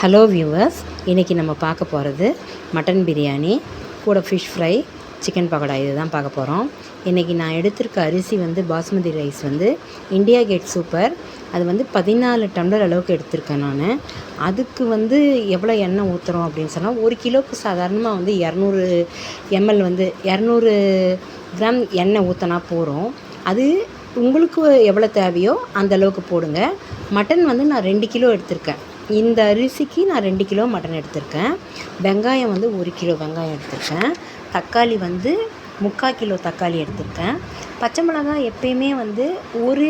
Hello viewers, இன்றைக்கி நம்ம பார்க்க போகிறது மட்டன் பிரியாணி கூட ஃபிஷ் ஃப்ரை, சிக்கன் பக்கோடா இது தான் பார்க்க போகிறோம். இன்றைக்கி நான் எடுத்திருக்க அரிசி basmati rice India gate super. அது 14 டம்ளர் அளவுக்கு எடுத்திருக்கேன் நான். அதுக்கு எவ்வளோ எண்ணெய் ஊற்றுறோம் அப்படின்னு சொன்னால், 1 கிலோவுக்கு சாதாரணமாக 200 ml 200 கிராம் எண்ணெய் ஊற்றினா போகிறோம். அது உங்களுக்கு எவ்வளோ தேவையோ அந்த அளவுக்கு போடுங்க. மட்டன் நான் 2 கிலோ எடுத்திருக்கேன். இந்த அரிசிக்கு நான் 2 கிலோ மட்டன் எடுத்திருக்கேன். வெங்காயம் 1 கிலோ வெங்காயம் எடுத்திருக்கேன். தக்காளி 3/4 கிலோ தக்காளி எடுத்திருக்கேன். பச்சை மிளகாய் எப்பயுமே 1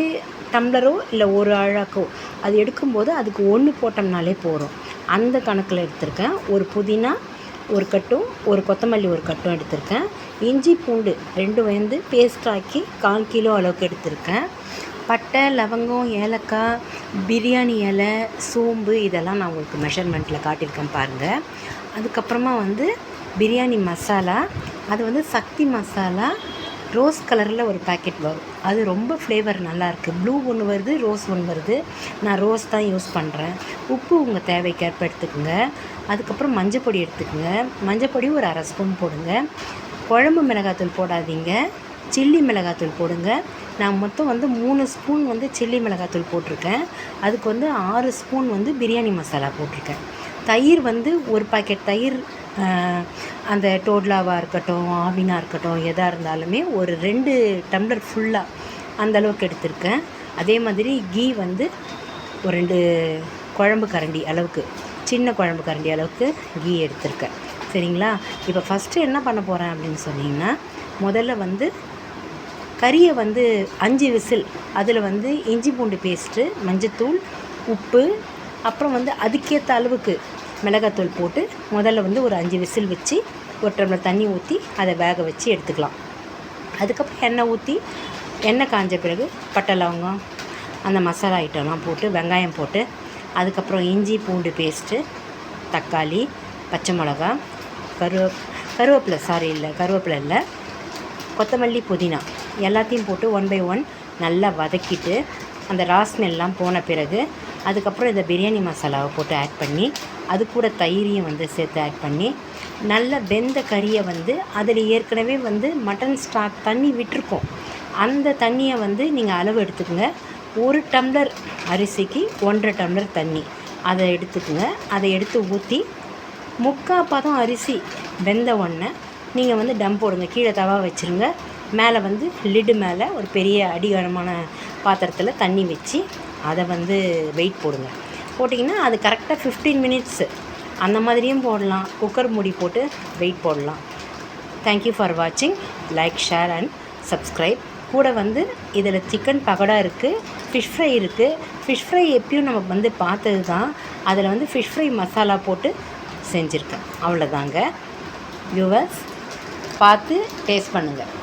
டம்ளரோ இல்லை 1 அழாக்கோ அது எடுக்கும்போது அதுக்கு 1 போட்டோம்னாலே போகிறோம். அந்த கணக்கில் எடுத்திருக்கேன். ஒரு புதினா 1 கட்டும், ஒரு கொத்தமல்லி 1 கட்டும் எடுத்திருக்கேன். இஞ்சி பூண்டு 2 பேஸ்டாக்கி 1/4 கிலோ அளவுக்கு எடுத்திருக்கேன். பட்டை, லவங்கம், ஏலக்காய், பிரியாணி இலை, சோம்பு இதெல்லாம் நான் உங்களுக்கு மெஷர்மெண்ட்டில் காட்டியிருக்கேன் பாருங்கள். அதுக்கப்புறமா பிரியாணி மசாலா, அது சக்தி மசாலா ரோஸ் கலரில் ஒரு பேக்கெட் வரும். அது ரொம்ப ஃப்ளேவர் நல்லாயிருக்கு. ப்ளூ ஒன்று வருது, ரோஸ் ஒன்று வருது. நான் ரோஸ் தான் யூஸ் பண்ணுறேன். உப்பு உங்கள் தேவைக்கேற்ப எடுத்துக்கோங்க. அதுக்கப்புறம் மஞ்சப்பொடி எடுத்துக்கோங்க. மஞ்சப்பொடி ஒரு 1/2 ஸ்பூன் போடுங்க. குழம்பு மிளகாத்தூள் போடாதீங்க, சில்லி மிளகாத்தூள் போடுங்க. நான் மொத்தம் 3 ஸ்பூன் சில்லி மிளகாத்தூள் போட்டிருக்கேன். அதுக்கு 6 ஸ்பூன் பிரியாணி மசாலா போட்டிருக்கேன். தயிர் 1 பாக்கெட் தயிர், அந்த டோட்லாவாக இருக்கட்டும், ஆவினா இருக்கட்டும், எதாக இருந்தாலுமே ஒரு 2 டம்ளர் ஃபுல்லாக அந்தளவுக்கு எடுத்திருக்கேன். அதே மாதிரி கீ ஒரு 2 குழம்பு கரண்டி அளவுக்கு, சின்ன குழம்பு கரண்டி அளவுக்கு கீ எடுத்திருக்கேன். சரிங்களா? இப்போ ஃபஸ்ட்டு என்ன பண்ண போகிறேன் அப்படின்னு சொன்னிங்கன்னா, முதல்ல கறியை 5 விசில், அதில் இஞ்சி பூண்டு பேஸ்ட்டு, மஞ்சத்தூள், உப்பு, அப்புறம் அதுக்கேற்ற அளவுக்கு மிளகாத்தூள் போட்டு முதல்ல ஒரு 5 விசில் வச்சு 1 டம்ளர் தண்ணி ஊற்றி அதை வேக வச்சு எடுத்துக்கலாம். அதுக்கப்புறம் எண்ணெய் ஊற்றி, எண்ணெய் காஞ்ச பிறகு பட்டை, லவங்கம், அந்த மசாலா ஐட்டம்லாம் போட்டு, வெங்காயம் போட்டு, அதுக்கப்புறம் இஞ்சி பூண்டு பேஸ்ட்டு, தக்காளி, பச்சை மிளகா, கருவேப்பிலை இல்லை, கொத்தமல்லி, புதினா எல்லாத்தையும் போட்டு 1 by 1 நல்லா வதக்கிட்டு, அந்த ரா ஸ்மெல்லாம் போன பிறகு அதுக்கப்புறம் இந்த பிரியாணி மசாலாவை போட்டு ஆட் பண்ணி, அது கூட தயிரையும் சேர்த்து ஆட் பண்ணி, நல்ல வெந்த கறியை அதில் ஏற்கனவே மட்டன் ஸ்டாக் தண்ணி விட்டுருக்கோம். அந்த தண்ணியை நீங்கள் அளவு எடுத்துக்கோங்க. 1 டம்ளர் அரிசிக்கு 1.5 டம்ளர் தண்ணி அதை எடுத்துக்கோங்க. அதை எடுத்து ஊற்றி 3/4 பதம் அரிசி வெந்த உடனே நீங்கள் டம் போடுங்க. கீழே தவா வச்சுருங்க. மேலே லிட்டு மேலே ஒரு பெரிய அடிகனமான பாத்திரத்தில் தண்ணி வச்சு அதை வெயிட் போடுங்க. போட்டிங்கன்னா அது கரெக்டாக 15 மினிட்ஸு அந்த மாதிரியும் போடலாம். குக்கர் மூடி போட்டு வெயிட் போடலாம். தேங்க்யூ ஃபார் வாட்சிங். Like, share and subscribe. கூட இதில் சிக்கன் பக்கோடா இருக்குது, ஃபிஷ் ஃப்ரை இருக்குது. ஃபிஷ் ஃப்ரை எப்பயும் நம்ம பார்த்தது தான். அதில் ஃபிஷ் ஃப்ரை மசாலா போட்டு செஞ்சுருக்கேன். அவ்வளோதாங்க. வியூவர்ஸ், பார்த்து டேஸ்ட் பண்ணுங்கள்.